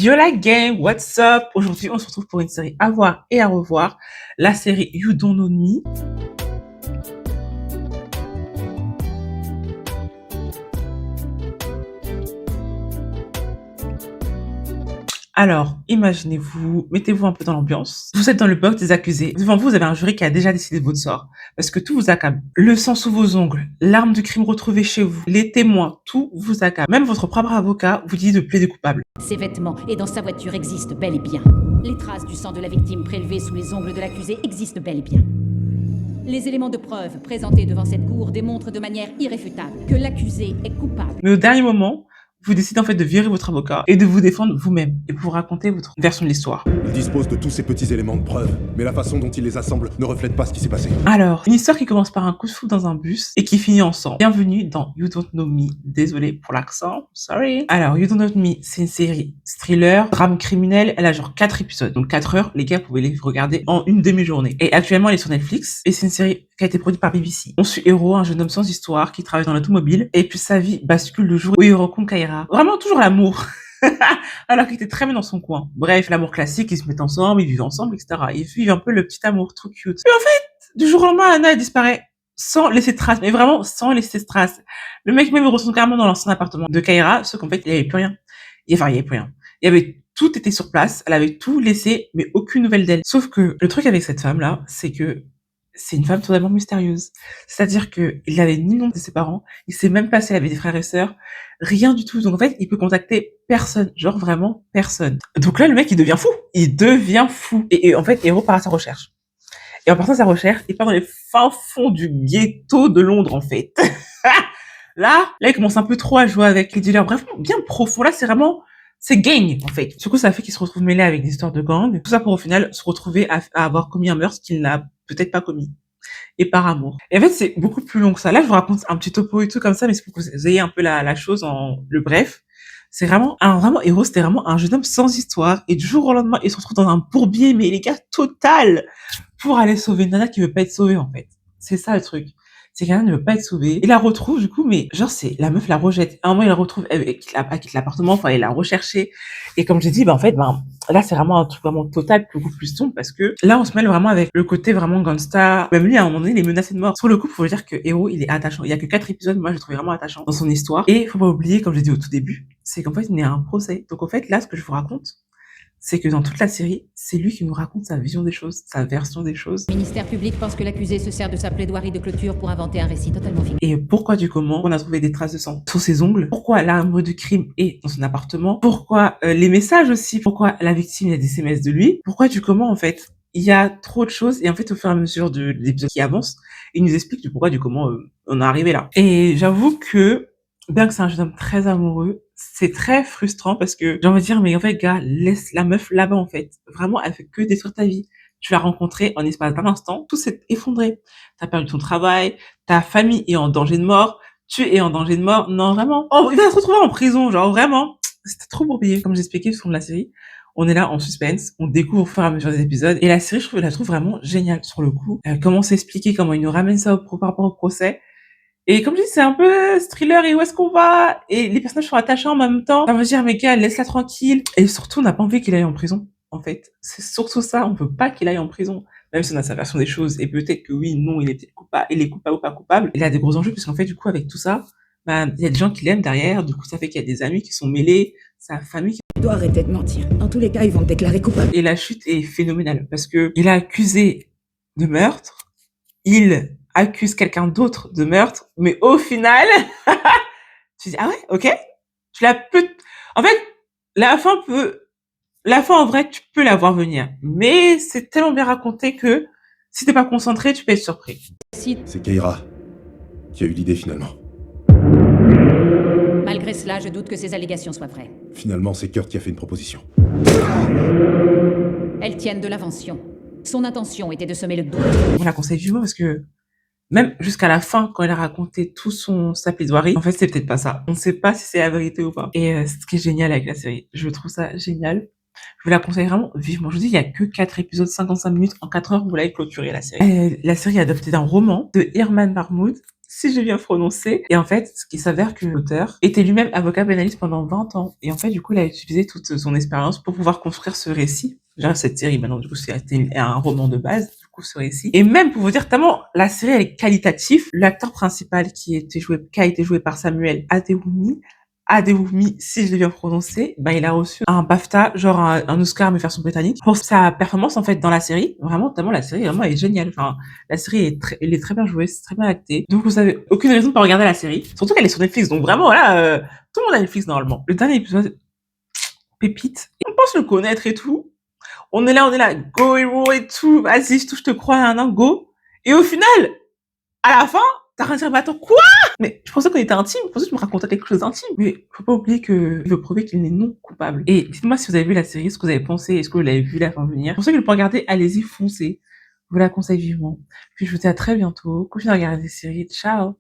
Viola Gang, what's up? Aujourd'hui, on se retrouve pour une série à voir et à revoir. La série You Don't Know Me. Alors, imaginez-vous, mettez-vous un peu dans l'ambiance. Vous êtes dans le box des accusés. Devant vous, vous avez un jury qui a déjà décidé de votre sort. Parce que tout vous accable. Le sang sous vos ongles, l'arme du crime retrouvée chez vous, les témoins, tout vous accable. Même votre propre avocat vous dit de plaider coupable. Ses vêtements et dans sa voiture existent bel et bien. Les traces du sang de la victime prélevées sous les ongles de l'accusé existent bel et bien. Les éléments de preuve présentés devant cette cour démontrent de manière irréfutable que l'accusé est coupable. Mais au dernier moment, vous décidez en fait de virer votre avocat et de vous défendre vous-même et pour raconter votre version de l'histoire. Il dispose de tous ces petits éléments de preuve, mais la façon dont il les assemble ne reflète pas ce qui s'est passé. Alors, une histoire qui commence par un coup de foudre dans un bus et qui finit en sang. Bienvenue dans You Don't Know Me. Désolé pour l'accent, sorry. Alors, You Don't Know Me, c'est une série thriller, drame criminel. Elle a genre 4 épisodes, donc 4 heures. Les gars, vous pouvez les regarder en une demi-journée. Et actuellement, elle est sur Netflix et c'est une série qui a été produite par BBC. On suit Héros, un jeune homme sans histoire qui travaille dans l'automobile et puis sa vie bascule le jour où il rencontre Kaira. Vraiment toujours l'amour. Alors qu'il était très bien dans son coin. Bref, l'amour classique, ils se mettent ensemble, ils vivent ensemble, etc. Ils vivent un peu le petit amour trop cute. Et en fait, du jour au lendemain, Anna, elle disparaît sans laisser de traces, mais vraiment sans laisser de traces. Le mec même, il retourne carrément dans l'ancien appartement de Kaira, sauf qu'en fait, il n'y avait plus rien. Enfin, il n'y avait plus rien. Il y avait tout était sur place, elle avait tout laissé, mais aucune nouvelle d'elle. Sauf que le truc avec cette femme-là, c'est que c'est une femme totalement mystérieuse. C'est-à-dire que il avait ni le nom de ses parents, il sait même pas si elle avait des frères et sœurs, rien du tout. Donc en fait, il peut contacter personne, genre vraiment personne. Donc là, le mec, il devient fou. Il devient fou. Et en fait, Héros part à sa recherche. Et en partant à sa recherche, il part dans les fins fonds du ghetto de Londres, en fait. Là, il commence un peu trop à jouer avec les dealers. Bref, bien profond. Là, c'est gang, en fait. Du coup, ça fait qu'il se retrouve mêlé avec des histoires de gang. Tout ça pour au final se retrouver à avoir commis un meurtre qu'il n'a peut-être pas commis. Et par amour. Et en fait, c'est beaucoup plus long que ça. Là, je vous raconte un petit topo et tout comme ça, mais c'est pour que vous ayez un peu la chose en le bref. C'est vraiment, Héros, c'était vraiment un jeune homme sans histoire. Et du jour au lendemain, il se retrouve dans un bourbier, mais les gars, total, pour aller sauver une nana qui veut pas être sauvée, en fait. C'est ça, le truc. C'est qu'un ne veut pas être sauvé. Il la retrouve, du coup, mais genre, la meuf la rejette. À un moment, il la retrouve, elle quitte l'appartement, enfin, il la rechercher. Et comme j'ai dit, en fait, là, c'est vraiment un truc vraiment total, beaucoup plus sombre, parce que là, on se mêle vraiment avec le côté vraiment gangsta. Même lui, à un moment donné, il est menacé de mort. Sur le coup, faut dire que Héros, il est attachant. Il y a que 4 épisodes, moi, je le trouve vraiment attachant dans son histoire. Et faut pas oublier, comme j'ai dit au tout début, c'est qu'en fait, il est à un procès. Donc, en fait, là, ce que je vous raconte, c'est que dans toute la série, c'est lui qui nous raconte sa vision des choses, sa version des choses. Le ministère public pense que l'accusé se sert de sa plaidoirie de clôture pour inventer un récit totalement fictif. Et pourquoi du comment on a trouvé des traces de sang sur ses ongles? Pourquoi l'arme du crime est dans son appartement? Pourquoi les messages aussi? Pourquoi la victime a des SMS de lui? Pourquoi du comment en fait? Il y a trop de choses et en fait au fur et à mesure de l'épisode qui avance, il nous explique du pourquoi du comment on est arrivé là. Et j'avoue que bien que c'est un jeune homme très amoureux, c'est très frustrant parce que j'ai envie de dire, mais en fait, gars, laisse la meuf là-bas, en fait. Vraiment, elle fait que détruire ta vie. Tu l'as rencontrée en espace d'un instant, tout s'est effondré. T'as perdu ton travail, ta famille est en danger de mort, tu es en danger de mort. Non, vraiment. Oh, il va se retrouver en prison, genre, vraiment. C'était trop bourbier. Comme j'expliquais tout au long de la série, on est là en suspense, on découvre au fur et à mesure des épisodes. Et la série, je la trouve vraiment géniale sur le coup. Comment s'expliquer, comment il nous ramène ça par rapport au procès. Et comme je dis, c'est un peu thriller et où est-ce qu'on va? Et les personnages sont attachants en même temps. Ça veut dire, mais gars, laisse-la tranquille. Et surtout, on n'a pas envie qu'il aille en prison, en fait. C'est surtout ça, on veut pas qu'il aille en prison. Même si on a sa version des choses. Et peut-être que oui, non, il est peut-être coupable, il est coupable ou pas coupable. Il a des gros enjeux, puisqu'en fait, du coup, avec tout ça, il y a des gens qui l'aiment derrière. Du coup, ça fait qu'il y a des amis qui sont mêlés, sa famille. Tu dois arrêter de mentir. Dans tous les cas, ils vont te déclarer coupable. Et la chute est phénoménale, parce que il a accusé de meurtre. Il accuse quelqu'un d'autre de meurtre, mais au final, tu dis, ah ouais, ok, en fait, la fin, en vrai, tu peux la voir venir, mais c'est tellement bien raconté que si t'es pas concentré, tu peux être surpris. C'est Kaira qui a eu l'idée finalement. Malgré cela, je doute que ces allégations soient vraies. Finalement, c'est Kurt qui a fait une proposition. Elles tiennent de l'invention. Son intention était de semer le doute. On la conseille vivement parce que même jusqu'à la fin, quand elle a raconté sa plaidoirie, en fait, c'est peut-être pas ça. On ne sait pas si c'est la vérité ou pas. Et c'est ce qui est génial avec la série. Je trouve ça génial. Je vous la conseille vraiment vivement. Je vous dis, il y a que 4 épisodes, 55 minutes. En 4 heures, vous l'avez clôturé, la série. La série est adaptée d'un roman de Herman Mahmoud. si j'ai bien prononcé. Et en fait, ce qui s'avère que l'auteur était lui-même avocat pénaliste pendant 20 ans. Et en fait, du coup, il a utilisé toute son expérience pour pouvoir construire ce récit. Déjà, cette série, maintenant, du coup, c'était un roman de base, du coup, ce récit. Et même, pour vous dire, tellement la série, elle est qualitative, l'acteur principal qui a été joué par Samuel Adewumi, si je l'ai bien prononcé, ben, il a reçu un BAFTA, genre un Oscar mais version britannique, pour sa performance, en fait, dans la série. Vraiment, tellement la série, vraiment, elle est géniale. Enfin, la série elle est très bien jouée, c'est très bien acté. Donc, vous avez aucune raison de pas regarder la série. Surtout qu'elle est sur Netflix. Donc, vraiment, voilà, tout le monde a Netflix, normalement. Le dernier épisode, pépite. On pense le connaître et tout. On est là, go hero et tout. Vas-y, je te crois, un go. Et au final, à la fin, t'as rien dit, mais attends, quoi? Mais je pensais qu'on était intime, je pensais que tu me racontais quelque chose d'intime. Mais faut pas oublier qu'il veut prouver qu'il n'est non coupable. Et dites-moi si vous avez vu la série, ce que vous avez pensé, est-ce que vous l'avez vu la fin venir. Pour ceux qui ne l'ont pas regardé, allez-y, foncez. Je vous la conseille vivement. Puis je vous dis à très bientôt. Continuez à regarder des séries. Ciao!